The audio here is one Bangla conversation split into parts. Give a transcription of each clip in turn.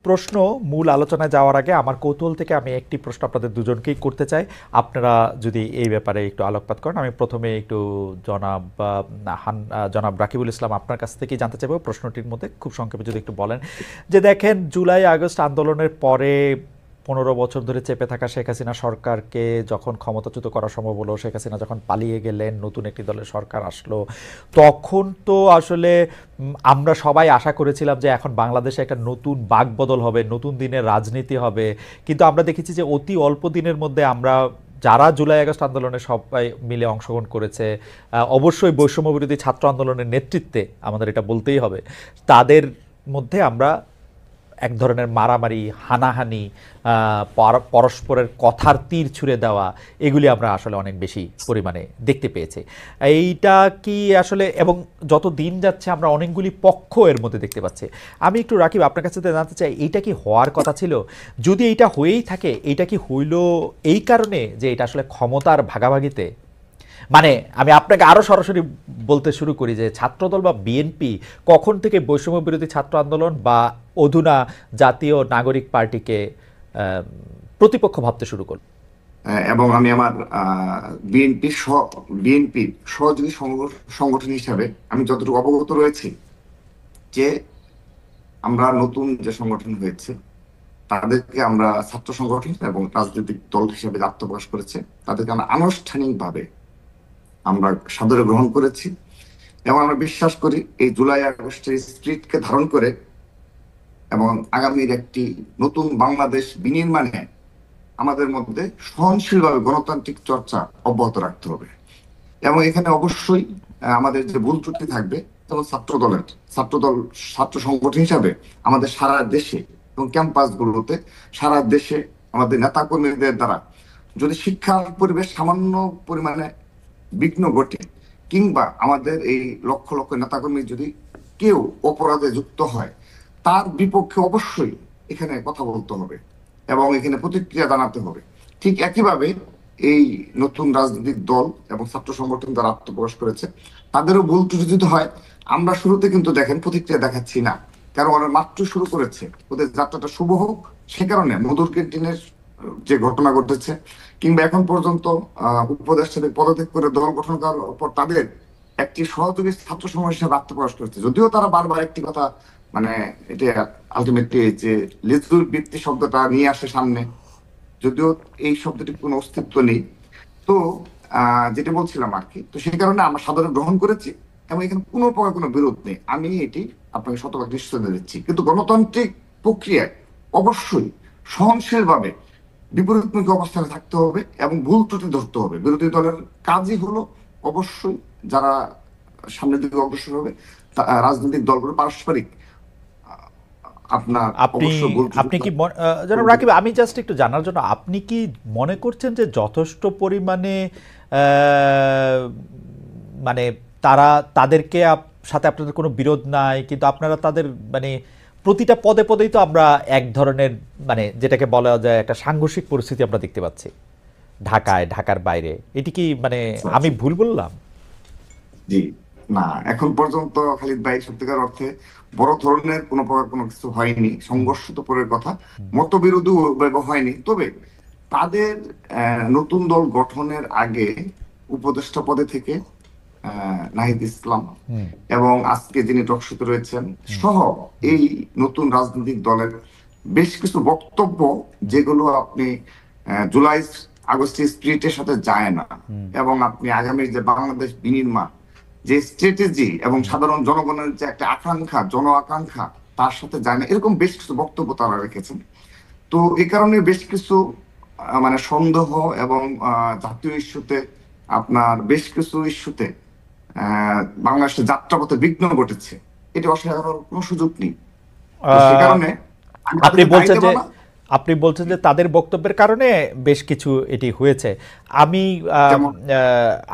প্রশ্ন মূল আলোচনায় যাওয়ার আগে আমার কৌতূহল থেকে আমি একটি প্রশ্ন আপনাদের দুজনকেই করতে চাই। আপনারা যদি এই ব্যাপারে একটু আলোকপাত করেন। আমি প্রথমে একটু জনাব জনাব রাকিবুল ইসলাম আপনার কাছ থেকেই জানতে চাইব, প্রশ্নটির মধ্যে খুব সংক্ষেপে যদি একটু বলেন যে দেখেন জুলাই আগস্ট আন্দোলনের পরে 15 বছর ধরে চেপে থাকা শেখ হাসিনা সরকারকে যখন ক্ষমতাচ্যুত করা সম্ভব হলো, শেখ হাসিনা যখন পালিয়ে গেলেন, নতুন একটি দলের সরকার আসলো, তখন তো আসলে আমরা সবাই আশা করেছিলাম যে এখন বাংলাদেশে একটা নতুন বাকবদল হবে, নতুন দিনের রাজনীতি হবে। কিন্তু আমরা দেখেছি যে অতি অল্প দিনের মধ্যে আমরা যারা জুলাই আগস্ট আন্দোলনে সবাই মিলে অংশগ্রহণ করেছে, অবশ্যই বৈষম্য বিরোধী ছাত্র আন্দোলনের নেতৃত্বে আমাদের এটা বলতেই হবে, তাদের মধ্যে আমরা এক ধরনের মারামারি, হানাহানি, পরস্পরের কথার তীর ছুঁড়ে দেওয়া, এগুলি আমরা আসলে অনেক বেশি পরিমাণে দেখতে পেয়েছি। এইটা কি আসলে, এবং যত দিন যাচ্ছে আমরা অনেকগুলি পক্ষ এর মধ্যে দেখতে পাচ্ছি। আমি একটু রাকিব আপনার কাছে জানতে চাই, এইটা কি হওয়ার কথা ছিল? যদি এইটা হয়েই থাকে, এইটা কি হইল এই কারণে যে এটা আসলে ক্ষমতার ভাগাভাগিতে? মানে আমি আপনাকে আরো সরাসরি বলতে শুরু করি যে ছাত্রদল বা বিএনপি কখন থেকে বৈষম্য বিরোধী ছাত্র আন্দোলন বা অধুনা জাতীয় নাগরিক পার্টিকে প্রতিপক্ষ ভাবতে শুরু করল? এবং আমি আমার বিএনপির সহযোগী সংগঠন হিসাবে আমি যতটুকু অবগত রয়েছি যে আমরা নতুন যে সংগঠন হয়েছে তাদেরকে আমরা ছাত্র সংগঠন এবং রাজনৈতিক দল হিসেবে আত্মপ্রকাশ করেছে, তাদেরকে আমরা আনুষ্ঠানিকভাবে আমরা সাদরে গ্রহণ করেছি। এবং আমরা বিশ্বাস করি এই জুলাই আগস্টের স্পিরিটকে ধারণ করে এবং আগামীর একটি নতুন বাংলাদেশ বিনির্মাণে আমাদের মধ্যে সহনশীলভাবে গণতান্ত্রিক চর্চা অব্যাহত রাখতে হবে। এবং এখানে অবশ্যই আমাদের যে ভুল ত্রুটি থাকবে, যেমন ছাত্র সংগঠন হিসাবে আমাদের সারা দেশে এবং ক্যাম্পাসগুলোতে সারা দেশে আমাদের নেতা কর্মীদের দ্বারা যদি শিক্ষার পরিবেশ সামান্য পরিমাণে বিঘ্ন ঘটে, কিংবা আমাদের এই লক্ষ লক্ষ নেতাকর্মী যদি কেউ অপরাধে যুক্ত হয়, তার বিপক্ষে অবশ্যই এখানে কথা বলতে হবে এবং এখানে প্রতিক্রিয়া জানাতে হবে। ঠিক একইভাবে এই নতুন রাজনৈতিক দল এবং ছাত্র সংগঠন যারা আত্মপ্রকাশ করেছে তাদেরও ভুল ত্রুটি যদি হয়, আমরা শুরুতে কিন্তু দেখেন প্রতিক্রিয়া দেখাচ্ছি না, কারণ ওরা মাত্র শুরু করেছে, ওদের যাত্রাটা শুভ হোক। সে কারণে মধুর ক্যান্টিনের যে ঘটনা ঘটেছে, কিংবা এখন পর্যন্ত উপদেষ্টাদের পদত্যাগ করে দল গঠন করার পর তাদের একটি সহযোগী ছাত্র সমাজ হিসেবে আত্মপ্রকাশ করেছে, যদিও তারা বারবার একটি কথা, মানে এটা আলটিমেটলি যে লেজুর বৃত্তি শব্দটা নিয়ে আসে সামনে, যদিও এই শব্দটির কোনো অস্তিত্ব নেই। তো যেটা বলছিলাম আর কি, তো সেই কারণে আমরা সাদরে গ্রহণ করেছি এবং এখানে কোনো প্রকার কোনো বিরোধ নেই, আমি এটি আপনাকে শতভাগ নিশ্চয়তা দিচ্ছি। কিন্তু গণতান্ত্রিক প্রক্রিয়ায় অবশ্যই সহনশীল ভাবে বিপরীতমুখী অবস্থানে থাকতে হবে এবং ভুল ত্রুটি ধরতে হবে। বিরোধী দলের কাজই হলো অবশ্যই যারা সামনের দিকে অগ্রসর হবে রাজনৈতিক দলগুলো পারস্পরিক আপনার আপনি অবশ্যই ভুল আপনি কি ত্রুটি যেন রাকিব, আমি জাস্ট একটু জানার জন্য, আপনি কি মনে করছেন যে যথেষ্ট পরিমাণে মানে তারা, তাদেরকে সাথে আপনাদের কোনো বিরোধ নাই, কিন্তু আপনারা তাদের মানে প্রতিটা পদে পদেই তো আমরা এক ধরনের, মানে যেটাকে বলা যায় একটা সাংঘর্ষিক পরিস্থিতি আমরা দেখতে পাচ্ছি ঢাকায়, ঢাকার বাইরে? এটি কি মানে আমি ভুল বললাম? জি, না, এখন পর্যন্ত খালিদ ভাই সত্যিকার অর্থে বড় ধরনের কোনো প্রকার কোনো কিছু হয়নি। সংঘর্ষ তো পরের কথা, মতবিরোধও হয়নি। তবে তাদের নতুন দল গঠনের আগে উপদেষ্টা পদে থেকে নাহিদ ইসলাম এবং আজকে যিনি টকশোতে রয়েছেন সহ এই নতুন রাজনৈতিক দলের বেশ কিছু বক্তব্য, যেগুলো আপনি জুলাই আগস্টের স্পিরিটের সাথে যায় না, এবং আপনি আগামী যে বাংলাদেশ বিনির্মাণ যে স্ট্র্যাটেজি এবং সাধারণ জনগণের যে একটা আকাঙ্ক্ষা, জন আকাঙ্ক্ষা, তার সাথে যায় না, এরকম বেশ কিছু বক্তব্য তারা রেখেছেন। তো এই কারণে বেশ কিছু মানে সন্দেহ এবং জাতীয় ইস্যুতে, আপনার বেশ কিছু ইস্যুতে বাংলাদেশের যাত্রাপথে বিঘ্ন ঘটেছে, এটা অস্বীকার করার কোনো সুযোগ নেই। তো সে কারণে আমি আপনি তাদেরকে দায়ী বলছেন দেব যে না। আপনি বলছেন যে তাদের বক্তব্যের কারণে বেশ কিছু এটি হয়েছে। আমি যেমন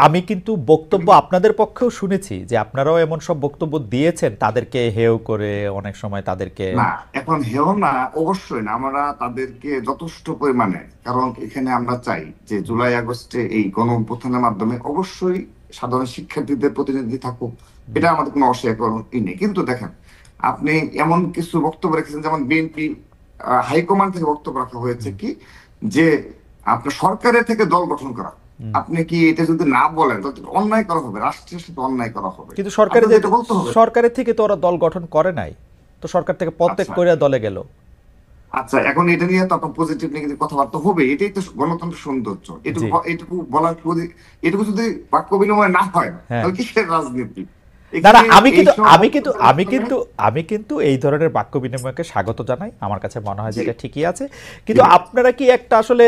আমি কিন্তু বক্তব্য আপনাদের পক্ষেও শুনেছি যে আপনারাও এমন সব বক্তব্য দিয়েছেন, তাদেরকে হেয় করে অনেক সময় তাদেরকে। না, এখন হেও না, অবশ্যই না, আমরা তাদেরকে যথেষ্ট পরিমাণে, কারণ এখানে আমরা চাই যে জুলাই আগস্টে এই গণ অভ্যুত্থানের মাধ্যমে অবশ্যই সাধারণ শিক্ষার্থীদের প্রতিনিধি থাকুক, এটা আমাদের কোনো অস্বীকারই নেই। কিন্তু দেখেন, আপনি এমন কিছু বক্তব্য রেখেছেন, যেমন বিএনপি হাইকমান্ড থেকে বক্তব্য রাখা হয়েছে কি, যে আপনার সরকারের থেকে দল গঠন করা। আপনি কি এটা যদি না বলেন তাহলে তো অন্যায় করা হবে, রাষ্ট্রের সাথে অন্যায় করা হবে। কিন্তু সরকারের আপনাদের এটা বলতে হবে। সরকারের থেকে তো ওরা দল গঠন করে নাই, তো সরকার থেকে পদত্যাগ আচ্ছা করে দলে গেল। আচ্ছা, এখন এটা নিয়ে তো আপনার পজিটিভ নেগেটিভ কথাবার্তা হবে, এটাই তো গণতন্ত্রের সৌন্দর্য। জি। এটুকু বলার এটুকু যদি বাক্য বিনিময় না হয় হ্যাঁ। তাহলে কিসের রাজনীতি? না না, এখানে আমি কিন্তু এইসব আমি কিন্তু আমি বক্তব্য কিন্তু আমি কিন্তু এই ধরনের বাক্য বিনিময়কে স্বাগত জানাই। আমার কাছে মনে হয় যে জি এটা ঠিকই আছে। কিন্তু জি। আপনারা কি একটা আসলে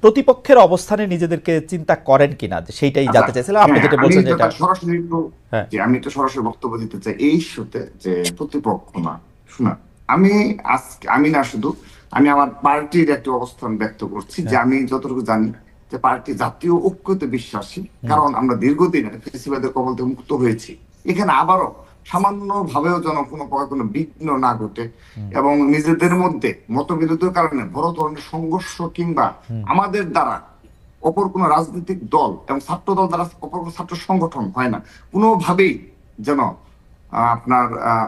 প্রতিপক্ষের অবস্থানে নিজেদেরকে চিন্তা করেন কিনা, যে সেইটাই আচ্ছা, জানতে চাইছিলাম। আপনি হ্যাঁ, যেটা আমি বলছেন যে তো এটা। তার সরাসরি একটু, হ্যাঁ। যে আমি একটু সরাসরি বক্তব্য দিতে চাই এই ইস্যুতে, যে প্রতিপক্ষ না, শোনা, আমি আজকে আমি না শুধু, আমি আমার পার্টির একটা অবস্থান ব্যক্ত করছি, যে হ্যাঁ। আমি যতটুকু জানি যে পার্টি জাতীয় ঐক্যতে বিশ্বাসী। কারণ আমরা দীর্ঘদিন ফেসিবাদের কবল থেকে মুক্ত হয়েছি। এখানে আবারও সামান্য ভাবেও যেন কোনো প্রকার কোনো বিঘ্ন না ঘটে, এবং নিজেদের মধ্যে মতবিরোধের কারণে বড় ধরনের সংঘর্ষ কিংবা আমাদের দ্বারা অপর কোনো রাজনৈতিক দল এবং ছাত্র দল দ্বারা অপর কোনো ছাত্র সংগঠন হয় না, কোনোভাবেই যেন আপনার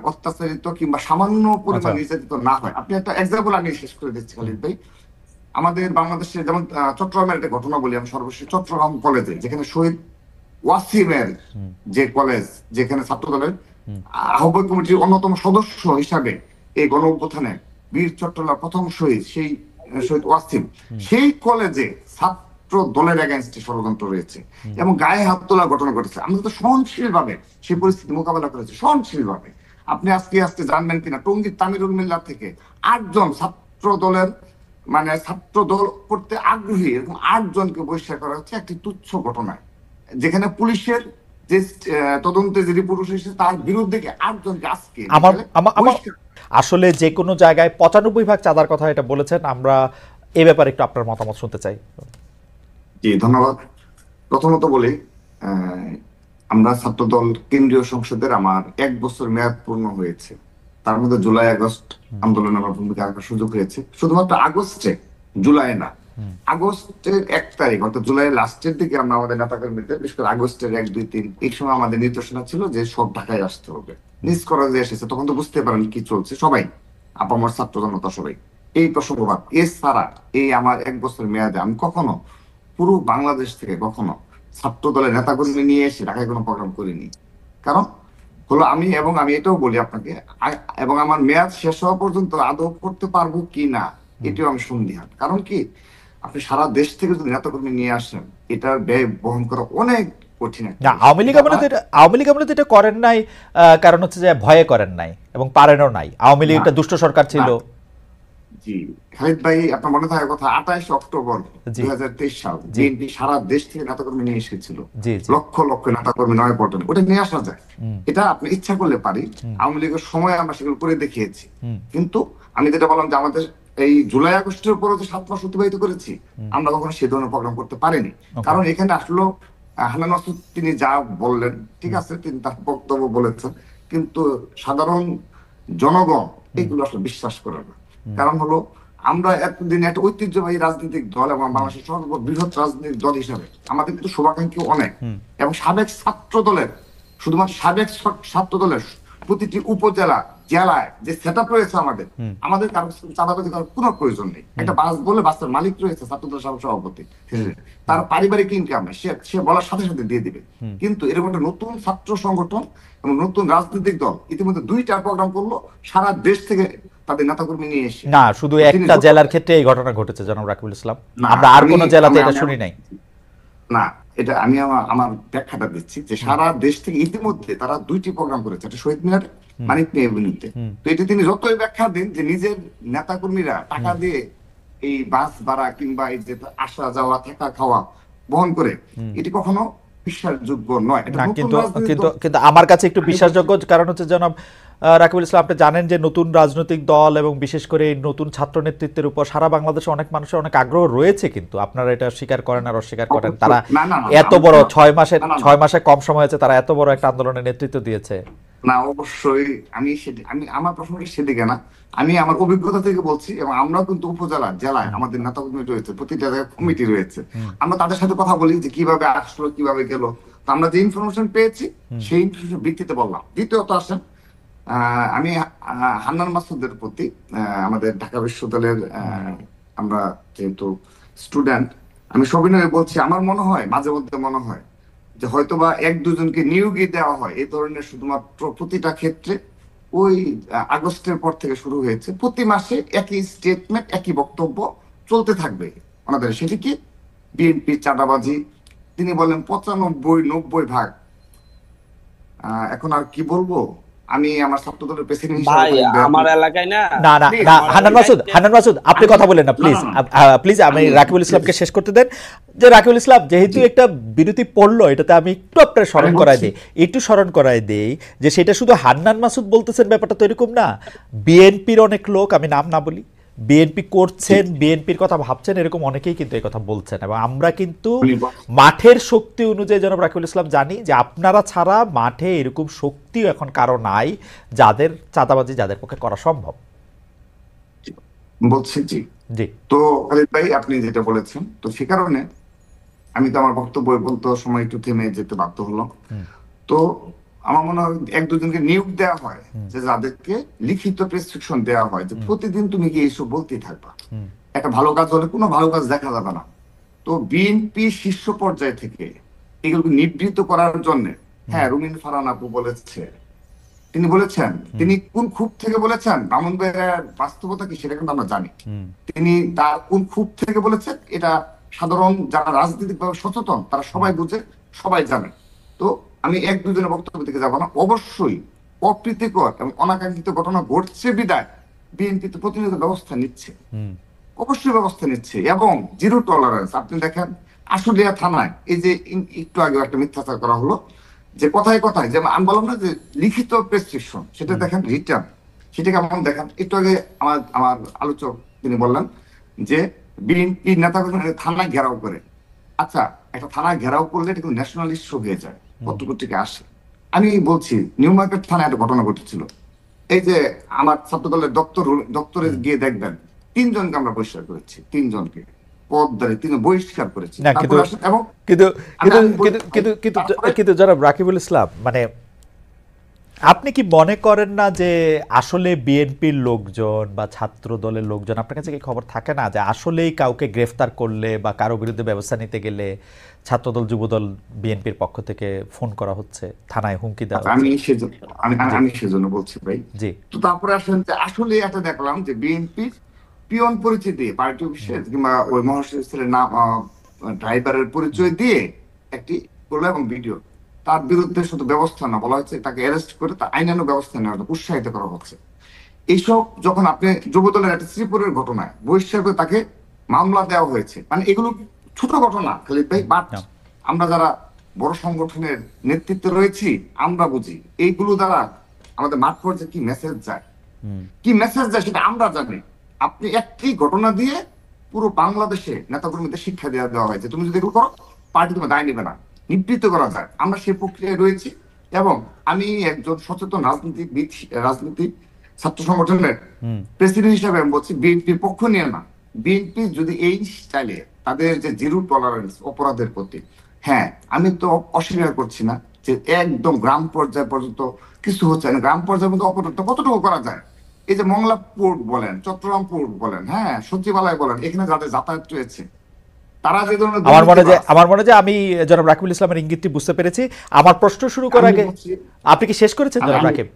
অত্যাচারিত কিংবা সামান্য আচ্ছা। পরিমাণ নির্যাতিত না হয়। আপনি একটা এক্সাম্পল আমি শেষ করে দিচ্ছি খালিদ ভাই। আমাদের বাংলাদেশে যেমন চট্টগ্রামের একটা ঘটনা বলি আমি সর্বশেষ। চট্টগ্রাম কলেজে, যেখানে শহীদ ওয়াসিমের যে কলেজ, যেখানে ছাত্র দলের আহ্বায়ক কমিটির অন্যতম সদস্য হিসাবে এই গণ অভ্যুত্থানে বীর চট্টলার প্রথম শহীদ, সেই শহীদ ওয়াসিম, সেই কলেজে ছাত্র দলের এগেনস্টে ষড়যন্ত্র রয়েছে এবং গায়ে হাত তোলার ঘটনা ঘটেছে। আমরা তো সহনশীল ভাবে সেই পরিস্থিতি মোকাবেলা করেছি, সহনশীল ভাবে। আপনি আজকে আজকে জানবেন কিনা, টঙ্গীর তামিরুল মিল্লার থেকে 8জন ছাত্র দলের, মানে ছাত্র দল করতে আগ্রহী এরকম 8জনকে বহিষ্কার করা হচ্ছে একটি তুচ্ছ ঘটনায়, যেখানে পুলিশের যে তদন্তে যে রিপোর্ট এসেছে তার বিরুদ্ধে 8জনকে আজকে আমার আমার আমার বহিষ্কার। আসলে যে কোনো জায়গায় 95% চাঁদার কথা এটা বলেছেন। আমরা এই ব্যাপারে একটু আপনার মতামত শুনতে চাই। জি, ধন্যবাদ। প্রথমত বলি, আহ, আমরা ছাত্রদল কেন্দ্রীয় সংসদের আমার 1 বছর মেয়াদ পূর্ণ হয়েছে। তার মধ্যে জুলাই আগস্ট আন্দোলনে আমার ভূমিকা রাখার সুযোগ হয়েছে। শুধুমাত্র আগস্টে, জুলাই না, আগস্টের 1 তারিখ অর্থাৎ জুলাই লাস্টের দিকে আমরা আমাদের নেতাকর্মীদের, বিশেষ করে আগস্টের 1, 2, 3 এই সময় আমাদের নির্দেশনা ছিল যে সব ঢাকায় আসতে হবে। নিজ করা যে এসেছে, তখন তো বুঝতে পারেন কি চলছে সবাই, আপামর ছাত্র জনতা সবাই। এই প্রসঙ্গবাদ এছাড়া এই আমার 1 বছর মেয়াদে আমি কখনো পুরো বাংলাদেশ থেকে কখনো ছাত্র দলের নেতাকর্মী নিয়ে এসে ঢাকায় কোনো প্রোগ্রাম করিনি। কারণ হলো আমি এটাও বলি আপনাকে, এবং আমার মেয়াদ শেষ হওয়া পর্যন্ত আদৌ করতে পারবো কি না এটাও আমি সন্দিহান। কারণ কি, আপনি সারা দেশ থেকে যদি নেতাকর্মী নিয়ে আসেন, এটার ব্যয় বহন করা অনেক কঠিন একটা না, বিষয়। আওয়ামী লীগ আমলে তো এটা করেন নাই। কারণ হচ্ছে যে ভয়ে করেন নাই এবং পারেনও নাই। আওয়ামী লীগ না একটা দুষ্ট সরকার ছিল। না, জি খালিদ ভাই, আপনার মনে থাকার কথা 28 অক্টোবর জি 2023 সাল জি বিএনপি সারা দেশ থেকে নেতাকর্মী নিয়ে এসেছিল। জি জি। লক্ষ লক্ষ নেতাকর্মী, নয়াপল্টনে, ওটা নিয়ে আসা যায়। এটা আপনি ইচ্ছা করলে পারি। আওয়ামী লীগের সময় আমরা সেগুলো করে দেখিয়েছি। কিন্তু আমি যেটা বললাম যে আমাদের এই জুলাই আগস্টের পরে যে 7 মাস অতিবাহিত করেছি, আমরা কখনো সে ধরনের প্রোগ্রাম করতে পারিনি। কারণ এখানে আসলো হান্নান মাসুদ তিনি যা বললেন, ঠিক আছে, তিনি তার বক্তব্য বলেছেন, কিন্তু সাধারণ জনগণ এগুলো আসলে বিশ্বাস করে না। কারণ হলো, আমরা এতদিন একটা ঐতিহ্যবাহী রাজনৈতিক দল এবং বাংলাদেশের সর্ববৃহৎ রাজনৈতিক দল হিসাবে আমাদের কিন্তু শুভাকাঙ্ক্ষী অনেক, এবং সাবেক ছাত্র দলের, শুধুমাত্র সাবেক ছাত্র দলের প্রতিটি উপজেলা জেলায় যে সেট আপ রয়েছে আমাদের, আমাদের কারো চাঁদাবাজি করার কোনো প্রয়োজন নেই। একটা বাস বলে বাসের মালিক রয়েছে ছাত্রদল সভাপতি, তার পারিবারিক ইনকাম সে বলার সাথে সাথে দিয়ে দিবে। কিন্তু এরকম একটা নতুন ছাত্র সংগঠন এবং নতুন রাজনৈতিক দল ইতিমধ্যে 2টা প্রোগ্রাম করলো সারা দেশ থেকে তাদের নেতাকর্মী নিয়ে এসে। না, শুধু একটা জেলার ক্ষেত্রে এই ঘটনা ঘটেছে জনাব রাকিবুল ইসলাম। না, আমরা আর কোন জেলাতে এটা শুনি নাই। না, এটা আমি আমার ব্যাখ্যাটা দিচ্ছি, যে সারা দেশ থেকে ইতিমধ্যে তারা 2টি প্রোগ্রাম করেছে, একটা শহীদ মিনার, মানিক মিয়া এভিনিউতে। তো এটা তিনি যতই ব্যাখ্যা দিন যে নিজের নেতাকর্মীরা টাকা দিয়ে এই বাস ভাড়া কিংবা এই যে আসা যাওয়া থাকা খাওয়া বহন করে, এটি কখনো বিশ্বাসযোগ্য নয়। এটা না, নতুন কিন্তু রাজনীতি কিন্তু কিন্তু আমার কাছে একটু বিশ্বাসযোগ্য। কারণ হচ্ছে জনাব রাকিবুল ইসলাম, আপনি জানেন যে নতুন রাজনৈতিক দল এবং বিশেষ করে এই নতুন ছাত্র নেতৃত্বের উপর সারা বাংলাদেশে অনেক মানুষের অনেক আগ্রহ রয়েছে, কিন্তু আপনারা এটা স্বীকার করেন আর অস্বীকার করেন। তারা এত বড় 6 মাসে কম সময় হয়েছে, তারা এত বড় একটা আন্দোলনের নেতৃত্ব দিয়েছে। না, অবশ্যই আমি আমার প্রশ্নটা সেদিকে না, আমি আমার অভিজ্ঞতা থেকে বলছি। এবং আমরাও কিন্তু উপজেলা জেলায় আমাদের নেতাকর্মী রয়েছে, প্রতিটা জায়গায় কমিটি রয়েছে। আমরা তাদের সাথে কথা বলি যে কিভাবে আসলো, কিভাবে গেল। তো আমরা যে ইনফরমেশন পেয়েছি সেই ইনফরমেশন ভিত্তিতে বললাম। দ্বিতীয়ত আসেন, আমি হান্নান মাসুদের প্রতি আমাদের ঢাকা বিশ্ববিদ্যালয়ের আমরা যেহেতু স্টুডেন্ট, আমি সবিনয়ে বলছি, আমার মনে হয় মাঝে মধ্যে মনে হয় যে হয়তোবা এক দুজনকে নিয়োগই দেওয়া হয় এই ধরনের, শুধুমাত্র প্রতিটা ক্ষেত্রে ওই আগস্টের পর থেকে শুরু হয়েছে, প্রতি মাসে একই স্টেটমেন্ট একই বক্তব্য চলতে থাকবে ওনাদের। সেটি কি? বিএনপি চাঁদাবাজি। তিনি বলেন 95-90 ভাগ। এখন আর কি বলবো, আমি আমার ছাত্র দলের প্রেসিডেন্ট হিসেবে ভাই আমার এলাকায় না না না Please, না, আমার হান্নান মাসুদ আপনি কথা বলেন না প্লিজ, না, প্লিজ আমি আমি- রাকিবুল ইসলামকে শেষ করতে দেন। যে রাকিবুল ইসলাম যেহেতু একটা বিরতি পড়লো, এটাতে আমি একটু আপনার স্মরণ আমি করাই বলছি। দিই, একটু স্মরণ করাই দেই যে সেটা শুধু হান্নান মাসুদ বলতেছেন, ব্যাপারটা তো এরকম না। বিএনপির অনেক লোক, আমি নাম না বলি, বিএনপি করছেন, বিএনপির কথা ভাবছেন, এরকম অনেকেই কিন্তু এই কথা বলছেন। এবং আমরা কিন্তু মাঠের শক্তি অনুযায়ী জনাব রাকিবুল ইসলাম জানি যে আপনারা ছাড়া মাঠে এরকম শক্তিও এখন কারো নাই যাদের চাঁদাবাজি যাদের পক্ষে করা সম্ভব। বলছি জি। জি তো খালিদ ভাই, আপনি যেটা বলেছেন, তো সে কারণে আমি তো আমার বক্তব্য বলতে সময় একটু থেমে যেতে বাধ্য হলাম। তো আমার মনে হয় এক দুজনকে নিয়োগ দেওয়া হয়, যে যাদেরকে লিখিত প্রেসক্রিপশন দেওয়া হয় যে প্রতিদিন তুমি কি এইসব বলতেই থাকবা। একটা ভালো কাজ হলে কোনো ভালো কাজ দেখা যাবে না। তো বিএনপি শীর্ষ পর্যায় থেকে এগুলোকে নিবৃত্ত করার জন্য, হ্যাঁ, রুমিন ফারহান আপু বলেছে, তিনি বলেছেন, তিনি কোন ক্ষোভ থেকে বলেছেন, ব্রাহ্মণবাড়িয়ার বাস্তবতা কি সেটা কিন্তু আমরা জানি। তিনি তার কোন ক্ষোভ থেকে বলেছেন এটা সাধারণ যারা রাজনৈতিকভাবে সচেতন তারা সবাই বুঝে, সবাই জানে। তো আমি এক দুজনের বক্তব্য থেকে যাবো না। অবশ্যই অপ্রীতিকর এবং অনাকাঙ্ক্ষিত ঘটনা ঘটছে বিদায় বিএনপি তো প্রতিনিয়ত ব্যবস্থা নিচ্ছে, অবশ্যই ব্যবস্থা নিচ্ছে, এবং জিরো টলারেন্স। আপনি দেখেন আশুলিয়া থানায় এই যে একটু আগে একটা মিথ্যাচার করা হলো, যে কথায় কথায়, যেমন আমি বললাম না যে লিখিত প্রেসক্রিপশন, সেটা দেখেন রিটার্ন, সেটাকে আমার দেখেন। একটু আগে আমার আমার আলোচক তিনি বললেন যে বিএনপি নেতাকর্মীরা থানা ঘেরাও করে। আচ্ছা, একটা থানা ঘেরাও করলে এটা কিন্তু ন্যাশনাল ইস্যু হয়ে যায়, পত্রপত্রিকা আসে। আমি বলছি নিউ মার্কেট থানায় একটা ঘটনা ঘটেছিল, এই যে আমার ছাত্র দলের দপ্তরে গিয়ে দেখবেন 3 জনকে আমরা বহিষ্কার করেছি, 3 জনকে পদদারে 3 বহিষ্কার করেছি। না কিন্তু তারপরে আসেন এবং কিন্তু কিন্তু আমি কিন্তু কিন্তু কিন্তু তারপরে- কিন্তু জনাব রাকিবুল ইসলাম, মানে আপনি কি মনে করেন না যে আসলে বিএনপির লোকজন বা ছাত্র দলের লোকজন, আপনার কাছে কি খবর থাকে না যে আসলেই কাউকে গ্রেফতার করলে বা কারো বিরুদ্ধে ব্যবস্থা নিতে গেলে ছাত্রদল যুবদল বিএনপির পক্ষ থেকে ফোন করা হচ্ছে, থানায় হুমকি দেওয়া হচ্ছে? আমি সেজন্য বলছি ভাই। জি তো তারপরে আসেন যে আসলে এটা দেখলাম যে বিএনপির পিয়ন পরিচয় দিয়ে, পার্টি অফিসের কিংবা ওই মহাসচিবের নাম, ড্রাইভারের পরিচয় দিয়ে একটি করলো এবং ভিডিও, তার বিরুদ্ধে শুধু ব্যবস্থা না, বলা হচ্ছে তাকে অ্যারেস্ট করে তার আইনানুগ ব্যবস্থা নেওয়া উৎসাহিত করা হচ্ছে। এইসব যখন আপনি যুবদলের একটা শ্রীপুরের ঘটনায় বহিষ্কার করে তাকে মামলা দেওয়া হয়েছে, মানে এগুলো ছোট ঘটনা খালিদ ভাই, বাট আমরা যারা বড় সংগঠনের নেতৃত্বে রয়েছি আমরা বুঝি এইগুলো দ্বারা আমাদের মাঠ পর্যায়ে কি মেসেজ যায়, কি মেসেজ যায় সেটা আমরা জানি। আপনি একটি ঘটনা দিয়ে পুরো বাংলাদেশে নেতাকর্মীদের শিক্ষা দেওয়া হয়েছে, তুমি যদি এগুলো করো পার্টি তোমার দায় নেবে না, নিবৃত্ত করা যায়। আমরা সেই প্রক্রিয়ায় রয়েছি, এবং আমি একজন সচেতন রাজনীতিবিদ, রাজনীতি ছাত্র সংগঠনের প্রেসিডেন্ট হিসাবে আমি বলছি, বিএনপির পক্ষ নিয়ে না। বিএনপি যদি এই স্টাইলে তাদের যে জিরো টলারেন্স অপরাধের প্রতি, হ্যাঁ, আমি তো অস্বীকার করছি না যে একদম গ্রাম পর্যায় পর্যন্ত কিছু হচ্ছে না। গ্রাম পর্যায়ে মধ্যে অপরাধটা কতটুকু করা যায়? এই যে মংলা পোর্ট বলেন, চট্টগ্রাম পোর্ট বলেন, হ্যাঁ, সচিবালয় বলেন, এখানে যাদের যাতায়াত রয়েছে তারা যে ধরনের আমার মনে হয় আমি জনাব রাকিবুল ইসলামের ইঙ্গিতটি বুঝতে পেরেছি। আমার প্রশ্ন শুরু করার আগে আপনি কি শেষ করেছেন জনাব রাকিব?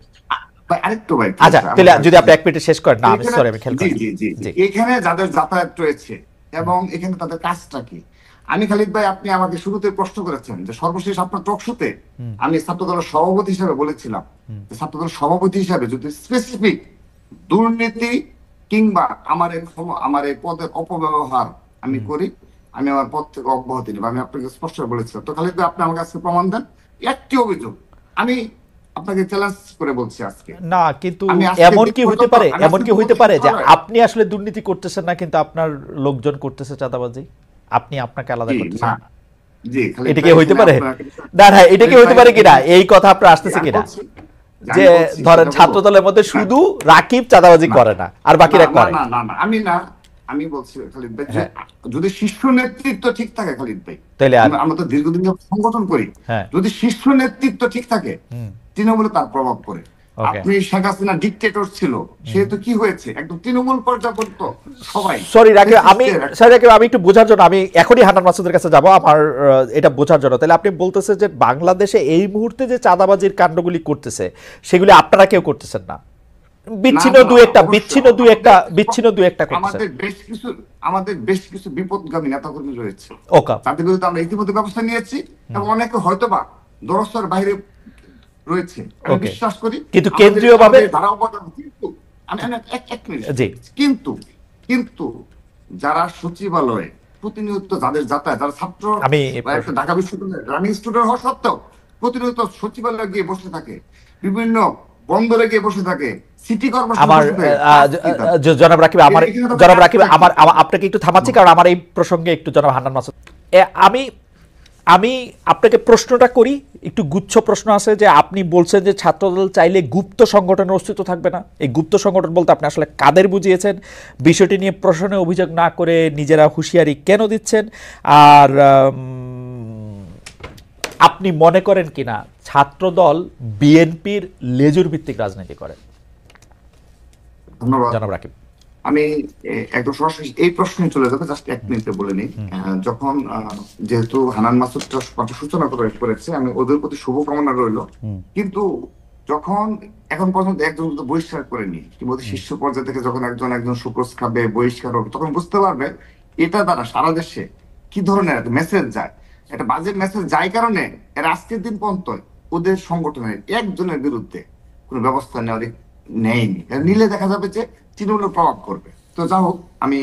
আরেকটু ভাই, আচ্ছা, তাহলে যদি আপনি এক মিনিটে শেষ করেন। না, আমি সরি, আমি খেয়াল করি। জি, এখানে যাদের যাতায়াত রয়েছে এবং এখানে তাদের কাজটা কি, আমি খালিদ ভাই, আপনি আমাকে শুরুতে প্রশ্ন করেছেন যে সর্বশেষ আপনার টক শোতে আমি ছাত্রদলের সভাপতি হিসেবে বলেছিলাম যে ছাত্রদলের সভাপতি হিসেবে যদি স্পেসিফিক দুর্নীতি কিংবা আমার এই পদের অপব্যবহার আমি করি, আমি আমার পদ থেকে অব্যাহতি নেব, আমি আপনাকে স্পষ্ট বলেছিলাম। তো খালিদ ভাই, আপনি আমার কাছে প্রমাণ দেন একটি অভিযোগ। আমি আপনাকে চ্যালেঞ্জ করে বলছি আজকে। না, কিন্তু আমি আজকে এমন কি হতে পারে, আমি এমন কি আজকে হতে পারে যে বলছি, আপনি আসলে দুর্নীতি করতেছেন না কিন্তু আপনার লোকজন করতেছে চাঁদাবাজি, আপনি আপনাকে আলাদা করতেছেন? না, জি, খালিদ এটা ভাই, কি হইতে এখানে পারে? আপনাকে- না না, এটা কি খালিদ হতে ভাই, পারে কিনা, এই কথা আপনার আসতেছে আমি কিনা? বলছি, যে আমি বলছি, ধরেন সেটা ছাত্র বলবো। দলের মধ্যে শুধু রাকিব চাঁদাবাজি করে না আর বাকিরা না, করে? না, না, না, আমি বলছি খালিদ ভাই যে যদি শীর্ষ নেতৃত্ব ঠিক থাকে খালিদ ভাই, তাহলে আমরা তো দীর্ঘদিন সংগঠন করি, হ্যাঁ। যদি শীর্ষ নেতৃত্ব ঠিক থাকে তৃণমূলে তার প্রভাব পড়ে। ওকে, আপনি শেখ হাসিনা ডিক্টেটর ছিল, সেহেতু কি হয়েছে, একদম তৃণমূল পর্যায়ে পর্যন্ত সবাই সরি রাকিব, আমি ফ্যাসিস্টের সরি রাকিব, আমি একটু বোঝার জন্য আমি এখনই হান্নান মাসুদের কাছে যাব আমার এটা বোঝার জন্য। তাহলে আপনি বলতেছেন যে বাংলাদেশে এই মুহূর্তে যে চাঁদাবাজির কাণ্ডগুলি করতেছে সেগুলি আপনারা কেউ করতেছেন না, বিচ্ছিন্ন না, দু একটা অবশ্যই বিচ্ছিন্ন দু একটা করতেছেন। আমাদের বেশ কিছু বিপদগামী নেতাকর্মী রয়েছে, ওকে, তাদের বিরুদ্ধে আমরা ইতিমধ্যে ব্যবস্থা নিয়েছি, এবং অনেকে হয়তোবা দরস্তার বাইরে রয়েছে, আমি ওকে, বিশ্বাস করি। কিন্তু কেন্দ্রীয়ভাবে ধারা অবদান, কিন্তু এক মিনিট, জি, কিন্তু কিন্তু যারা সচিবালয়ে প্রতিনিয়ত যাদের যাতায়াত, যারা ছাত্র আমি বা একটা ঢাকা বিশ্ববিদ্যালয়ের রানিং স্টুডেন্ট হওয়া সত্ত্বেও প্রতিনিয়ত সচিবালয়ে গিয়ে বসে থাকে, বিভিন্ন বন্দরে গিয়ে বসে থাকে, সিটি কর্পোরেশন আমার বসে থাকে, জনাব রাকিব, আমার এখানে তো জনাব কাজ রাকিব, থাকে। আমার আপনাকে একটু থামাচ্ছি কারণ আমার এই প্রসঙ্গে একটু জনাব হান্নান মাসুদ, আমি আমি আপনাকে প্রশ্নটা করি, একটু গুচ্ছ প্রশ্ন আছে যে আপনি বলছেন যে ছাত্রদল চাইলে গুপ্ত সংগঠনের অস্তিত্ব থাকবে না। এই গুপ্ত সংগঠন বলতে আপনি আসলে কাদের বুঝিয়েছেন? বিষয়টি নিয়ে প্রশ্নে অভিযোগ না করে নিজেরা হুঁশিয়ারি কেন দিচ্ছেন? আর আপনি মনে করেন কিনা ছাত্রদল বিএনপির লেজুর ভিত্তিক রাজনীতি করে? ধন্যবাদ। জনাব রাকিব, আমি একদম সরাসরি এই প্রশ্নে চলে যাবো, জাস্ট এক মিনিটে বলে নিই। যখন যেহেতু হান্নান মাসুদটা কথা সূচনা করেছে, আমি ওদের প্রতি শুভকামনা রইল, কিন্তু যখন এখন পর্যন্ত একজন বহিষ্কার করেনি, কিংবা শীর্ষ পর্যায়ে থেকে যখন একজন সুক্রোজ খাবে, বহিষ্কার হবে, তখন বুঝতে পারবে এটা দ্বারা সারা দেশে কি ধরনের একটা মেসেজ যায়, একটা বাজে মেসেজ যায়, কারণে এর আজকের দিন পর্যন্ত ওদের সংগঠনের একজনের বিরুদ্ধে কোনো ব্যবস্থা নেয়নি। নিলে দেখা যাবে যে তৃণমূলের প্রভাব করবে। তো যা হোক, আমি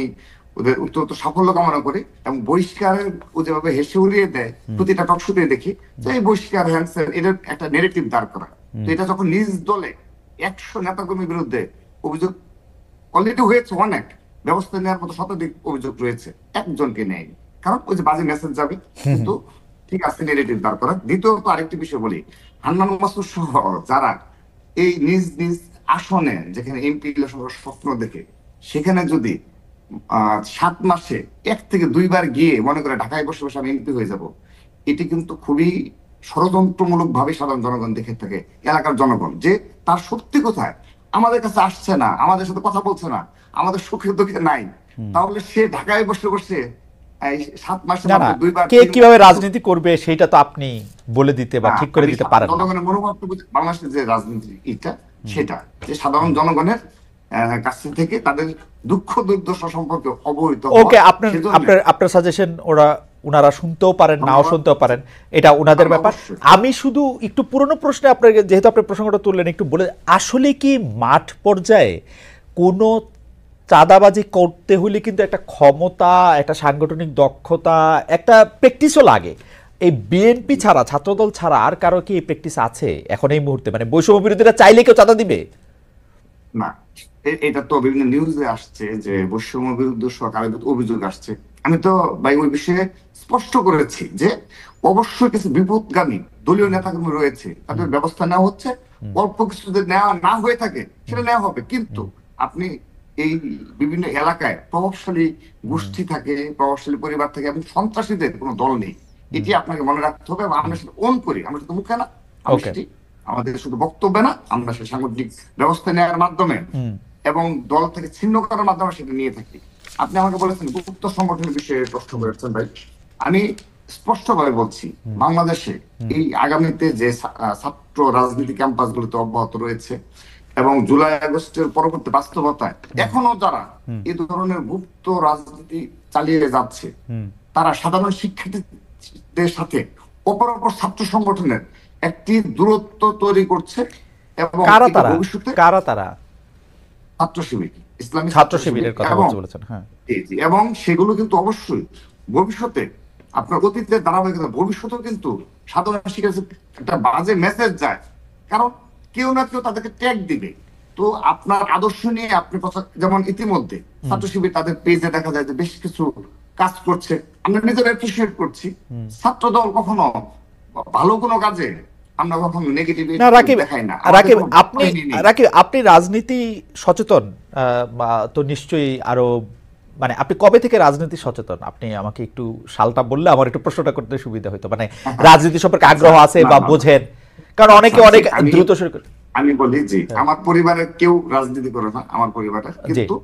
ওদের অত্যন্ত সাফল্য কামনা করি, এবং বহিষ্কারের ও যেভাবে হেসে উড়িয়ে দেয় প্রতিটা টকশোতে দেখি যে এই বহিষ্কার হ্যান্সার এটার একটা নেগেটিভ দাঁড় করা। তো এটা যখন নিজ দলে 100 নেতাকর্মীর বিরুদ্ধে অভিযোগ অলরেডি হয়েছে, অনেক ব্যবস্থা নেওয়ার মতো শতাধিক অভিযোগ রয়েছে, একজনকে নেয়নি, কারণ ওই যে বাজে মেসেজ যাবে। কিন্তু ঠিক আছে, নেগেটিভ দাঁড় করা। দ্বিতীয়ত আরেকটি বিষয় বলি, হান্নান মাসুদ সহ যারা এই নিজ নিজ আসনে, যেখানে এমপি ইলেকশনের স্বপ্ন দেখে, সেখানে যদি 7 মাসে 1 থেকে 2 বার গিয়ে মনে করে ঢাকায় বসে বসে আমি এমপি হয়ে যাব, এটি কিন্তু খুবই ষড়যন্ত্রমূলক ভাবে সাধারণ জনগণ দেখে থাকে, এলাকার জনগণ, যে তার সত্যি কোথায় আমাদের কাছে আসছে না, আমাদের সাথে কথা বলছে না, আমাদের সুখে দুঃখে নাই, তাহলে সে ঢাকায় বসে বসে 7 মাসে না না, 2 বার কে কিভাবে রাজনীতি করবে সেটা তো আপনি বলে দিতে বা ঠিক করে দিতে পারেন না। জনগণের মনোভাবটা বাংলাদেশের যে রাজনীতি এটা, সেটা যে সাধারণ জনগণের কাছ থেকে তাদের দুঃখ দুর্দশা সম্পর্কে অবহিত। ওকে, আপনার সাজেশন ওনারা শুনতেও পারেন, নাও শুনতেও পারেন, এটা ওনাদের ব্যাপার। আমি শুধু একটু পুরনো প্রশ্নে আপনাকে, যেহেতু আপনি প্রসঙ্গটা তুললেন, একটু বলে, আসলে কি মাঠ পর্যায়ে কোনো চাঁদাবাজি করতে হলে কিন্তু একটা ক্ষমতা, একটা সাংগঠনিক দক্ষতা, একটা প্র্যাকটিসও লাগে। এই বিএনপি ছাড়া, ছাত্রদল ছাড়া আর কারো কি এই প্র্যাকটিস আছে এখন এই মুহূর্তে? মানে বৈষম্য বিরোধীরা চাইলে কেউ চাঁদা দিবে না? এটা তো বিভিন্ন নিউজে আসছে যে বৈষম্য বিরুদ্ধ সরকারের অভিযোগ আসছে। আমি তো ভাই ওই বিষয়ে স্পষ্ট করেছি যে অবশ্যই কিছু বিপদগামী দলীয় নেতাকর্মী রয়েছে, তাদের ব্যবস্থা নেওয়া হচ্ছে। অল্প কিছু যদি নেওয়া না হয়ে থাকে সেটা নেওয়া হবে, কিন্তু আপনি এই বিভিন্ন এলাকায় প্রভাবশালী গোষ্ঠী থাকে, প্রভাবশালী পরিবার থাকে, এবং সন্ত্রাসীদের কোনো দল নেই, এটি আপনাকে মনে রাখতে হবে। আমরা সেটা অন করি, আমরা শুধু মুখে না, আমাদের শুধু বক্তব্য না, আমরা সেই সাংগঠনিক ব্যবস্থা নেওয়ার মাধ্যমে এবং দল থেকে ছিন্ন করার মাধ্যমে সেটা নিয়ে থাকি। আপনি আমাকে বলেছেন গুপ্ত সংগঠনের বিষয়ে প্রশ্ন করেছেন ভাই, আমি স্পষ্টভাবে বলছি, বাংলাদেশে এই আগামীতে যে ছাত্র রাজনীতি ক্যাম্পাস গুলোতে অব্যাহত রয়েছে এবং জুলাই আগস্টের পরবর্তী বাস্তবতায় এখনো যারা এই ধরনের গুপ্ত রাজনীতি চালিয়ে যাচ্ছে, তারা সাধারণ শিক্ষার্থীদের সাথে অপর ছাত্র সংগঠনের একটি দূরত্ব তৈরি করছে। এবং ভবিষ্যতে ছাত্র শিবির, ইসলামী ছাত্র শিবিরের কথা বলেছেন, হ্যাঁ, এবং সেগুলো কিন্তু অবশ্যই ভবিষ্যতে আপনার অতীতের ধারাবাহিকতা, ভবিষ্যতেও কিন্তু সাধারণ শিক্ষার্থীর একটা বাজে মেসেজ যায়, কারণ কেউ না কেউ তাদেরকে ট্যাগ দিবে। তো আপনার আদর্শ নিয়ে আপনি কথা, যেমন ইতিমধ্যে ছাত্র শিবির তাদের পেজে দেখা যায় যে বেশ কিছু কাজ করছে, আমরা নিজেরা অ্যাপ্রিশিয়েট করছি। ছাত্র দল কখনো ভালো কোনো কাজে আমরা কখনো নেগেটিভ দেখাই না। রাকিব, আপনি রাজনীতি সচেতন তো নিশ্চয়ই, আরো মানে আপনি কবে থেকে রাজনীতি সচেতন? আপনি আমাকে একটু সালটা বললে আমার একটু প্রশ্নটা করতে সুবিধা হতো, মানে রাজনীতি সম্পর্কে আগ্রহ আছে বা বোঝেন, কারণ অনেকে অনেক দ্রুত শুরু করে। আমি বলি যে হ্যাঁ, আমার পরিবারের কেউ রাজনীতি করে না, আমার পরিবারের, জি কিন্তু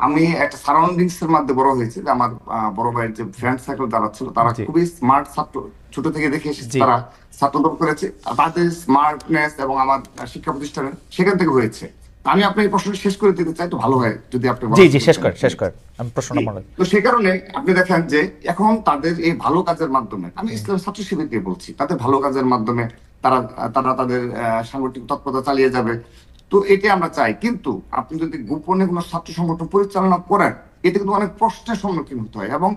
আমি একটা সারাউন্ডিংস এর মধ্যে বড় হয়েছি। যে আমার বড় ভাইয়ের যে ফ্রেন্ড সার্কেল যারা ছিল তারা জি খুবই স্মার্ট ছাত্র, ছোট থেকে দেখে এসেছে, জি তারা ছাত্রদল করেছে, আর তাদের স্মার্টনেস এবং আমার শিক্ষা প্রতিষ্ঠানে সেখান থেকে হয়েছে। তা আমি আপনার এই প্রশ্নটা শেষ করে দিতে চাই, তো ভালো হয় যদি আপনি জি বলার জি, সুযোগ শেষ দেন। করেন শেষ করেন, আমি প্রশ্নটা জি। মনে। তো সে কারণে আপনি দেখেন যে এখন তাদের এই ভালো কাজের মাধ্যমে, আমি ইসলাম ছাত্র শিবিরকে বলছি, তাদের ভালো কাজের মাধ্যমে তারা তারা তাদের সাংগঠনিক তৎপরতা চালিয়ে যাবে। তো এটা আমরা চাই, কিন্তু আপনি যদি গোপনে কোনো ছাত্র সংগঠন পরিচালনা করেন, এতে কিন্তু অনেক প্রশ্নের সম্মুখীন হতে হয়। এবং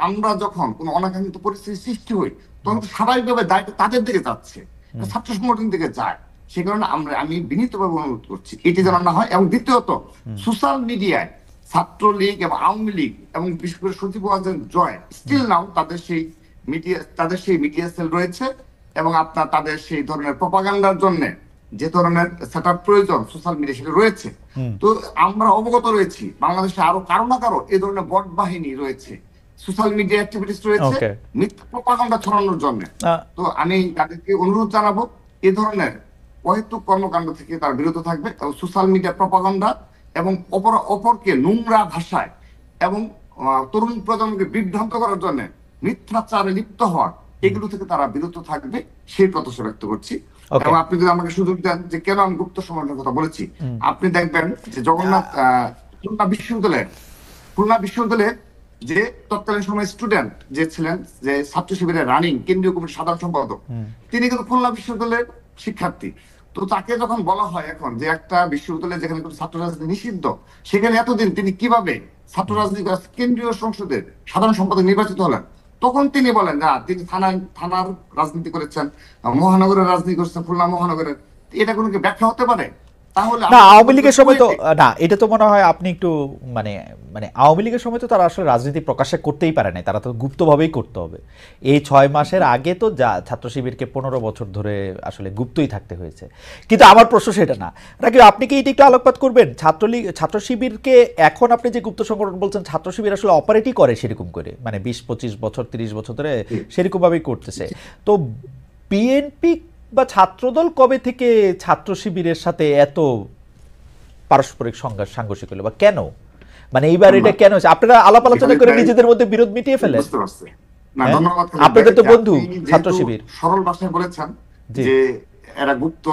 আমরা যখন কোনো অনাকাঙ্ক্ষিত পরিস্থিতির সৃষ্টি হই, তখন তো স্বাভাবিকভাবে দায়িত্ব তাদের দিকে যাচ্ছে, ছাত্র সংগঠন দিকে যায়। সে কারণে আমি বিনীতভাবে অনুরোধ করছি এটি যেন না হয়। এবং দ্বিতীয়ত, সোশ্যাল মিডিয়ায় ছাত্রলীগ এবং আওয়ামী লীগ এবং বিশেষ করে সচিব ওয়াজের জয় স্টিল নাও তাদের সেই মিডিয়া সেল রয়েছে, এবং আপনার তাদের সেই ধরনের প্রপাগান্ডার জন্য যে ধরনের সেটআপ প্রয়োজন সোশ্যাল মিডিয়া সেটা রয়েছে। তো আমরা অবগত রয়েছি বাংলাদেশে আরো কারো না কারো এই ধরনের বট বাহিনী রয়েছে, সোশ্যাল মিডিয়া অ্যাক্টিভিটিস রয়েছে ওকে, মিথ্যা প্রপাগান্ডা ছড়ানোর জন্য। তো আমি তাদেরকে অনুরোধ জানাবো এ ধরনের অহেতুক কর্মকাণ্ড থেকে তারা বিরত থাকবে, এবং সোশ্যাল মিডিয়া প্রপাগান্ডা এবং অপরকে নোংরা ভাষায় এবং তরুণ প্রজন্মকে বিভ্রান্ত করার জন্য মিথ্যাচারে লিপ্ত হওয়ার, এগুলো থেকে তারা বিরত থাকবে, সেই প্রত্যাশা ব্যক্ত করছি। ওকে, এবং আপনি যদি আমাকে সুযোগ দেন যে কেন আমি গুপ্ত সংগঠনের কথা বলেছি, আপনি দেখবেন যে জগন্নাথ খুলনা বিশ্ববিদ্যালয়ের যে তৎকালীন সময় স্টুডেন্ট যে ছিলেন, যে ছাত্র শিবিরের রানিং কেন্দ্রীয় কমিটির সাধারণ সম্পাদক, তিনি কিন্তু খুলনা বিশ্ববিদ্যালয়ের শিক্ষার্থী। তো তাকে যখন বলা হয় এখন যে একটা বিশ্ববিদ্যালয়ে যেখানে কোনো ছাত্র রাজনীতি নিষিদ্ধ, সেখানে এতদিন তিনি কিভাবে ছাত্র রাজনীতি কেন্দ্রীয় সংসদের সাধারণ সম্পাদক নির্বাচিত হলেন, তখন তিনি বলেন না তিনি থানার রাজনীতি করেছেন, মহানগরের রাজনীতি করেছেন, খুলনা মহানগরের। এটা কোনো কি ব্যাখ্যা হতে পারে? তাহলে না, আমরা আওয়ামী লীগের সময় তো না, এটা তো মনে হয় আপনি একটু মানে মানে আওয়ামী লীগের সময় তো তারা আসলে রাজনীতি প্রকাশ্যে করতেই পারে নাই, তারা তো গুপ্তভাবেই করতে হবে। এই 6 মাসের আগে তো যা ছাত্র শিবিরকে 15 বছর ধরে আসলে গুপ্তই থাকতে হয়েছে। কিন্তু আমার প্রশ্ন সেটা না, নাকি আপনি কি এটা একটু আলোকপাত করবেন? ছাত্রলীগ ছাত্র শিবিরকে এখন আপনি যে গুপ্ত সংগঠন বলছেন, ছাত্র শিবির আসলে অপারেটই করে সেরকম করে, মানে 20-25 বছর 30 বছর ধরে সেরকম ভাবেই করতেছে। তো বিএনপি বা ছাত্রদল কবে থেকে ছাত্র শিবিরের সাথে এত পারস্পরিক সাংঘর্ষিক হলো, বা কেন? মানে এইবার এটা কেন হচ্ছে? আপনারা আলাপ আলোচনা করে নিজেদের মধ্যে বিরোধ মিটিয়ে ফেলেন। বুঝতে পারছি। না, হ্যাঁ, ধন্যবাদ। আপনাদের তো বন্ধু আপনি ছাত্র যেহেতু শিবির। সরল ভাষায় বলেছেন জি যে এরা গুপ্ত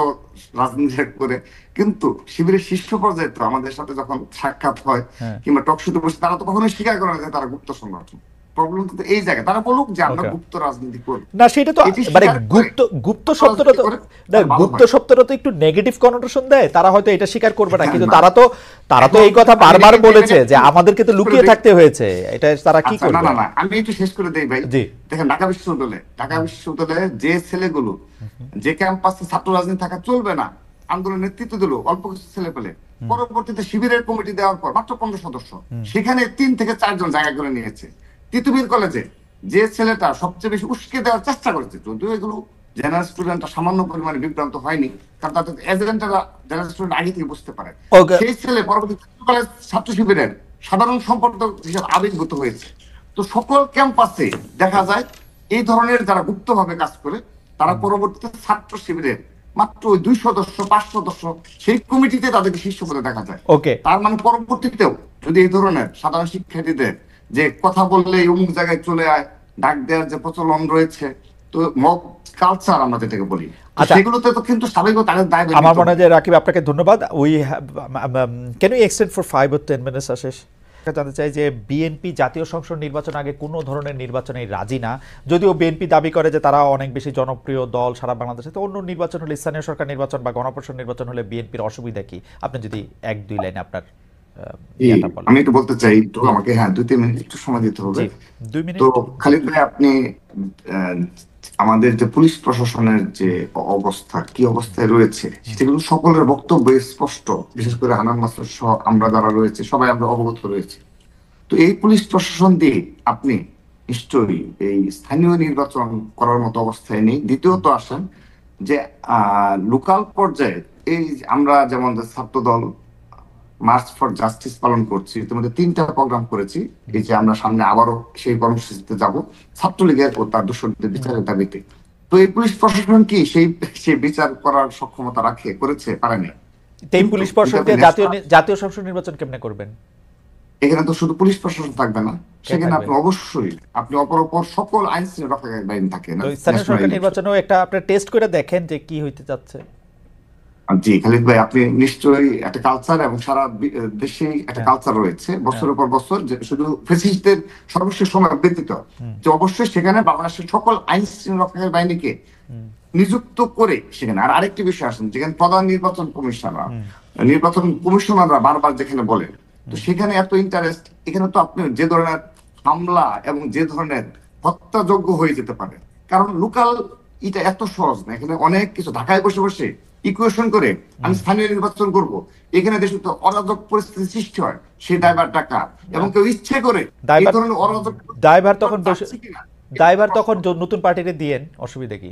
রাজনীতি করে, কিন্তু শিবিরের শীর্ষ পর্যায়ে তো আমাদের সাথে যখন সাক্ষাৎ হয় হ্যাঁ, কিংবা টকশোতে বসে, তারা তো কখনোই স্বীকার করে না যে তারা গুপ্ত সংগঠন। প্রবলেম কিন্তু এই জায়গায়, তারা বলুক যে আমরা ওকে। গুপ্ত রাজনীতি করি, না সেটা তো এটি মানে স্বীকার করে গুপ্ত গুপ্ত শব্দটা তো করে, না, তাহলে ভালো গুপ্ত হয়। শব্দটা তো একটু নেগেটিভ কনোটেশন দেয়, তারা হয়তো এটা স্বীকার করবে না, কিন্তু না, তারা তো এই কথা বারবার বলেছে যে আমাদেরকে তো লুকিয়ে থাকতে হয়েছে, এটা তারা কি আচ্ছা, না করবে? না না, আমি একটু শেষ করে দেই ভাই। জি দেখেন, ঢাকা বিশ্ববিদ্যালয়ে যে ছেলেগুলো, যে ক্যাম্পাসে ছাত্র রাজনীতি থাকা চলবে না, আন্দোলন নেতৃত্ব দিল অল্প কিছু ছেলে পেলে, পরবর্তীতে শিবিরের কমিটি দেওয়ার পর মাত্র 15 সদস্য, সেখানে 3 থেকে 4 জন জায়গা করে নিয়েছে। তিতুমির কলেজে যে ছেলেটা সবচেয়ে বেশি উস্কে দেওয়ার চেষ্টা করেছে, যদিও এগুলো জেনারেল স্টুডেন্টরা সামান্য পরিমাণে বিভ্রান্ত হয়নি, কারণ তাদের এজেন্টরা জেনারেল স্টুডেন্ট আগে থেকে বুঝতে পারে, ওকে, সেই ছেলে পরবর্তী কলেজ ছাত্র শিবিরের সাধারণ সম্পাদক হিসেবে আবির্ভূত হয়েছে। তো সকল ক্যাম্পাসে দেখা যায় এই ধরনের যারা গুপ্তভাবে কাজ করে, তারা পরবর্তীতে ছাত্র শিবিরের মাত্র 2 সদস্য 5 সদস্য সেই কমিটিতে তাদেরকে শীর্ষ পদে দেখা যায়। ওকে, তার মানে পরবর্তীতেও যদি এই ধরনের সাধারণ শিক্ষার্থীদের যে কথা বললে অমুক জায়গায় চলে আয় ডাক দেওয়ার যে প্রচলন রয়েছে, তো মব কালচার আমরা যেটাকে বলি, তো আচ্ছা, সেগুলোতে তো কিন্তু স্বাভাবিক তাদের দায় আমার মনে হয় যে রাকিব আপনাকে ধন্যবাদ। We can you extend for 5 or 10 minutes Ashis? জানতে চাই যে বিএনপি জাতীয় সংসদ নির্বাচন আগে কোনো ধরনের নির্বাচনে রাজি না, যদিও বিএনপি দাবি করে যে তারা অনেক বেশি জনপ্রিয় দল সারা বাংলাদেশে, তো অন্য নির্বাচন হলে, স্থানীয় সরকার নির্বাচন বা গণপরিষদ নির্বাচন হলে বিএনপির অসুবিধা কি? আপনি যদি 1-2 লাইনে আপনার ইয়াটা বলেন। আমি একটু বলতে চাই, একটু আমাকে 2-3 মিনিট একটু সময় দিতে হবে। জি 2 মিনিট। তো খালিদ ভাই, আপনি আহ, আমাদের যে পুলিশ প্রশাসনের যে অবস্থা, কি অবস্থায় রয়েছে, সেটা কিন্তু সকলের বক্তব্য স্পষ্ট, বিশেষ করে হানান মাসুদ সহ আমরা যারা রয়েছে সবাই আমরা অবগত রয়েছে। তো এই পুলিশ প্রশাসন দিয়ে আপনি নিশ্চয়ই এই স্থানীয় নির্বাচন করার মতো অবস্থায় নেই। দ্বিতীয়ত আসেন যে লোকাল পর্যায়ে এই আমরা যেমন ছাত্র দল মার্চ ফর জাস্টিস পালন করছি, ইতিমধ্যে 3টা প্রোগ্রাম করেছি। এই যে আমরা সামনে আবারও সেই কর্মসূচিতে যাব ছাত্রলীগের ও তার দোষরদের বিচারের দাবিতে। তো তো এই পুলিশ প্রশাসন কি সেই বিচার করার সক্ষমতা করেছে, পারেনি। এই পুলিশ প্রশাসন দিয়ে জাতীয় সংসদ নির্বাচন কেমনে করবেন? এখানে তো শুধু পুলিশ প্রশাসন থাকবে না, সেখানে থাকবে? আপনি অবশ্যই অপর সকল আইন শৃঙ্খলা বাহিনী থাকে না। তো স্থানীয় সরকার নির্বাচনেও একটা আপনি টেস্ট করে দেখেন যে কি হইতে যাচ্ছে। জি খালিদ ভাই, আপনি নিশ্চয়ই একটা কালচার এবং সারা দেশে একটা কালচার রয়েছে বছরের পর বছর, যে শুধু ফ্যাসিস্টদের সর্বশেষ সময় ব্যতীত, যে অবশ্যই সেখানে বাংলাদেশের সকল আইন শৃঙ্খলা বাহিনীকে নিযুক্ত করে সেখানে। আর আরেকটি বিষয় আসেন, যেখানে প্রধান নির্বাচন কমিশনাররা বারবার যেখানে বলেন, তো সেখানে এত ইন্টারেস্ট, এখানে তো আপনি যে ধরনের হামলা এবং যে ধরনের হত্যাযোগ্য হয়ে যেতে পারে, কারণ লোকাল এটা এত সহজ না। এখানে অনেক কিছু ঢাকায় বসে বসে ইকুয়েশন করে আমি স্থানীয় নির্বাচন করব, এখানে দেশে তো অরাজক পরিস্থিতি সৃষ্টি হয়, সেই দায়ভার টাকা এবং কেউ ইচ্ছে করে এই ধরনের অরাজক দায়ভার তখন নতুন পার্টিতে দিয়েন, অসুবিধা কি?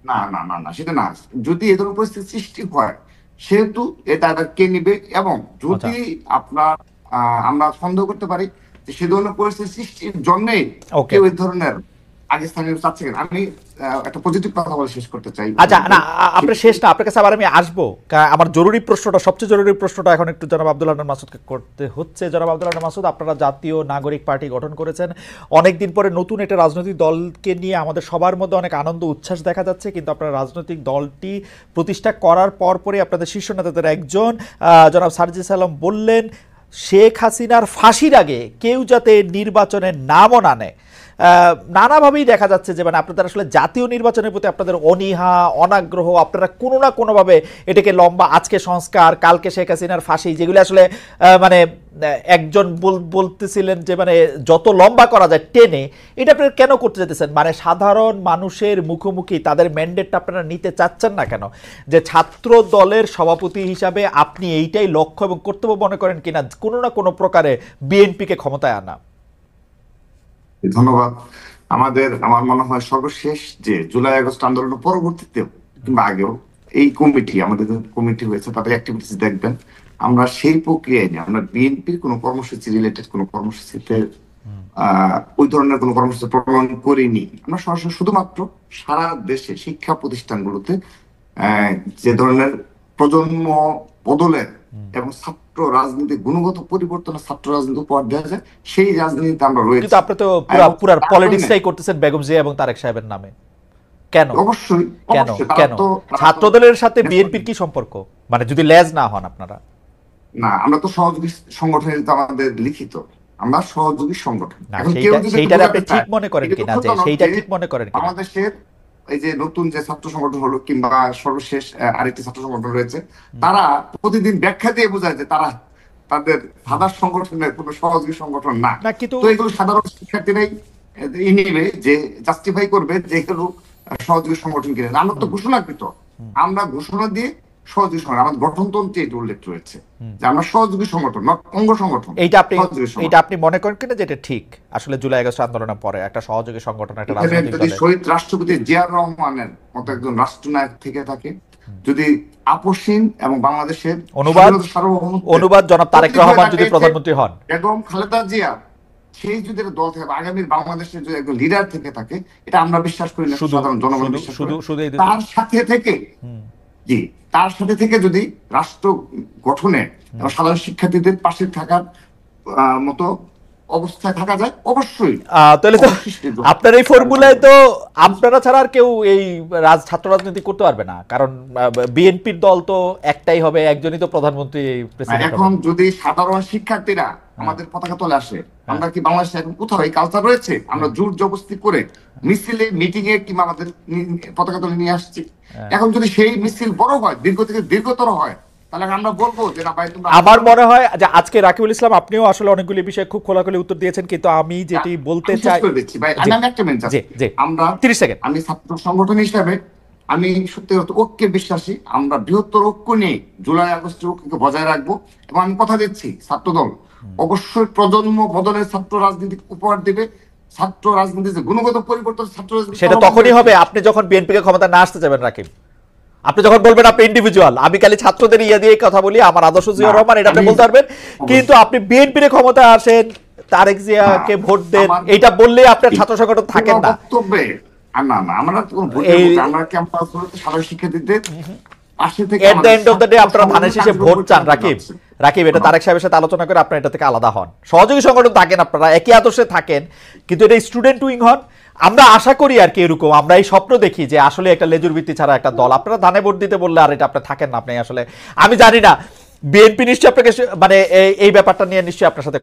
না না না না, সেটা না। যদি এ ধরনের পরিস্থিতি সৃষ্টি হয়, সেহেতু এ দায়ভার কে নিবে, এবং যদি আমরা সন্দেহ করতে পারি যে সে ধরনের পরিস্থিতি সৃষ্টির জন্যই কেউ এই ধরনের আগে স্থানীয় চাচ্ছেন। আমি একটা পজিটিভ কথা বলে শেষ করতে চাই। আচ্ছা, না আপনার শেষ না, আপনার কাছে আবার আমি আসবো। আমার জরুরি প্রশ্নটা, সবচেয়ে জরুরি প্রশ্নটা এখন একটু জনাব আব্দুল হান্নান মাসুদকে করতে হচ্ছে। জনাব আব্দুল হান্নান মাসুদ, আপনারা জাতীয় নাগরিক পার্টি গঠন করেছেন, অনেকদিন পরে নতুন একটা রাজনৈতিক দলকে নিয়ে আমাদের সবার মধ্যে অনেক আনন্দ উচ্ছ্বাস দেখা যাচ্ছে, কিন্তু আপনারা রাজনৈতিক দলটি প্রতিষ্ঠা করার পরপরই আপনাদের শীর্ষ নেতাদের একজন জনাব সার্জিস আলম বললেন শেখ হাসিনার ফাঁসির আগে কেউ যাতে নির্বাচনের নামও না নেয়। নানাভাবেই দেখা যাচ্ছে যে মানে আপনাদের আসলে জাতীয় নির্বাচনের প্রতি আপনাদের অনীহা, অনাগ্রহ, আপনারা কোনো না কোনোভাবে এটাকে লম্বা আজকে সংস্কার, কালকে শেখ হাসিনার ফাঁসি, যেগুলো আসলে মানে একজন বলতেছিলেন যে মানে যত লম্বা করা যায় টেনে, এটা আপনারা কেন করতে যেতেছেন? মানে সাধারণ মানুষের মুখোমুখি তাদের ম্যান্ডেটটা আপনারা নিতে চাচ্ছেন না কেন? যে ছাত্র দলের সভাপতি হিসাবে আপনি এইটাই লক্ষ্য এবং কর্তব্য মনে করেন কিনা কোনো না কোনো প্রকারে বিএনপিকে ক্ষমতায় আনা? ধন্যবাদ। আমার মনে হয় সর্বশেষ যে জুলাই আগস্ট আন্দোলনের পরবর্তীতে কিংবা আগেও এই আমাদের কমিটি হয়েছে, তাদের অ্যাক্টিভিটিস দেখবেন, আমরা সেই প্রক্রিয়ায় নিয়ে আমরা বিএনপির কোনো কর্মসূচি রিলেটেড কোনো কর্মসূচিতে ওই ধরনের কোনো কর্মসূচি প্রণয়ন করিনি। আমরা সরাসরি শুধুমাত্র সারা দেশে শিক্ষা প্রতিষ্ঠানগুলোতে যে ধরনের প্রজন্ম বদলের এবং ছাত্র রাজনীতি গুণগত পরিবর্তনের ছাত্র রাজনীতি উপহার দেওয়া যায়, সেই রাজনীতিতে আমরা রয়েছি। কিন্তু আপনি তো পুরো পলিটিক্সটাই করতেছেন বেগম জিয়া এবং তারেক সাহেবের নামে, কেন? অবশ্যই কেন ছাত্রদলের সাথে বিএনপির কি সম্পর্ক? মানে যদি লেজ না হন আপনারা? না, আমরা তো সহযোগী সংগঠন, আমাদের লিখিত, আমরা সহযোগী সংগঠন। এখন সেইটা আপনি ঠিক মনে করেন কিনা, যে সেইটা ঠিক মনে করেন কিনা? বাংলাদেশের এই যে নতুন যে ছাত্র সংগঠন হলো কিংবা সর্বশেষ আরেকটি ছাত্র সংগঠন রয়েছে, তারা প্রতিদিন ব্যাখ্যা দিয়ে বোঝায় যে তারা তাদের সাধারণ সংগঠনের কোনো সহযোগী সংগঠন না। তো এগুলো সাধারণ শিক্ষার্থীরাই নিবে, যে জাস্টিফাই করবে যে এগুলো সহযোগী সংগঠন কিনা। আমরা তো ঘোষণাকৃত, আমরা ঘোষণা দিয়ে সহযোগী সংগঠন, আমাদের গঠনতন্ত্রে এটা উল্লেখ রয়েছে যে আমরা সহযোগী সংগঠন, অঙ্গ সংগঠন। এইটা আপনি মনে করেন কিনা যে এটা ঠিক আসলে জুলাই আগস্ট আন্দোলনের পরে একটা সহযোগী সংগঠন, একটা রাজনৈতিক দল? যদি শহীদ রাষ্ট্রপতি জিয়াউর রহমানের মতো একজন রাষ্ট্রনায়ক থেকে থাকে, যদি আপসহীন এবং বাংলাদেশের অনুবাদ জনাব তারেক রহমান যদি প্রধানমন্ত্রী হন, এবং খালেদা জিয়া সেই যদি দল থেকে আগামীর বাংলাদেশের যদি একজন লিডার থেকে থাকে, এটা আমরা বিশ্বাস করি না, সাধারণ জনগণ বিশ্বাস করে। তার সাথে থেকে যদি রাষ্ট্র গঠনে এবং সাধারণ শিক্ষার্থীদের পাশে থাকার মতো অবস্থায় থাকা যায়, অবশ্যই। তাহলে তো আপনার এই ফর্মুলায় তো আপনারা ছাড়া আর কেউ এই ছাত্র রাজনীতি করতে পারবে না, কারণ বিএনপির দল তো একটাই হবে, একজনই তো প্রধানমন্ত্রী। এখন যদি সাধারণ শিক্ষার্থীরা আমাদের পতাকা তলে আসে, আমরা কি বাংলাদেশে এখন কোথাও এই কালচার রয়েছে? আমরা জোর জবরদস্তি করে মিছিলে, মিটিং এ কিংবা আমাদের পতাকা তলে নিয়ে আসছি। এখন যদি সেই মিছিল বড় হয়, দীর্ঘ থেকে দীর্ঘতর হয়, তাহলে আমরা বলবো যে না ভাই তোমরা। আমার মনে হয় যে আজকে রাকিবুল ইসলাম আপনিও আসলে অনেকগুলি বিষয়ে খুব খোলাখুলি উত্তর দিয়েছেন, কিন্তু আমি যেটি বলতে চাই, আমরা 30 সেকেন্ড, আমি ছাত্র সংগঠন হিসাবে আমি সত্যি ঐক্যে বিশ্বাসী। আমরা বৃহত্তর ঐক্য নিয়ে জুলাই আগস্টের ঐক্যকে বজায় রাখবো, এবং আমি কথা দিচ্ছি ছাত্রদল অবশ্যই প্রজন্ম বদলের ছাত্র রাজনীতি উপহার দিবে। ছাত্র রাজনীতি যে গুণগত পরিবর্তন, ছাত্র রাজনীতি সেটা তখনই হবে আপনি যখন বিএনপিকে ক্ষমতা না আসতে যাবেন। রাকিব, আপনি যখন বলবেন আপনি ইন্ডিভিজুয়াল, আমি খালি ছাত্রদের ইয়ে দিয়ে কথা বলি, আমার আদর্শ জিয়াউর রহমান, এটা আপনি বলতে পারবেন, কিন্তু আপনি বিএনপির ক্ষমতায় আসেন, তারেক জিয়াকে ভোট দেন, এটা বললে আপনার ছাত্র সংগঠন থাকেন না। আর না না আমরা তো কোনো ভোটের এই মুখে, আমরা ক্যাম্পাসগুলোতে সাধারণ শিক্ষার্থীদের পাশে থেকে এট দ্য আমাদের এন্ড অফ দ্য ডে আপনারা ধানের শেষে কাজগুলো ভোট চান। পরিচালনা রাকিব, করছে। রাকিব, এটা তারেক সাহেবের সাথে আলোচনা করে আপনারা এটা থেকে আলাদা হন। সহযোগী সংগঠন থাকেন, আপনারা একই আদর্শে থাকেন, কিন্তু এটা স্টুডেন্ট উইং হন। আমরা আশা করি আর কি এরকম, আমরা এই স্বপ্ন দেখি যে আসলে একটা লেজুর ভিত্তি ছাড়া একটা দল। আপনারা ধানে ভোট দিতে বললে আর এটা আপনি থাকেন না। আপনি আসলে, আমি জানি না, বিএনপি নিশ্চয়ই আপনাকে মানে এই ব্যাপারটা নিয়ে নিশ্চয়ই আপনার সাথে